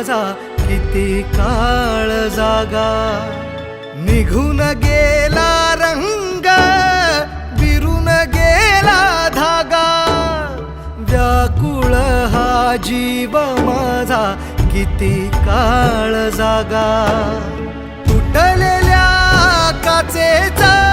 माझा किती काळ जागा. निघून गेला रंग, विरून गेला धागा. व्याकुळ हा जीव माझा किती काळ जागा. तुटलेल्या काचेचा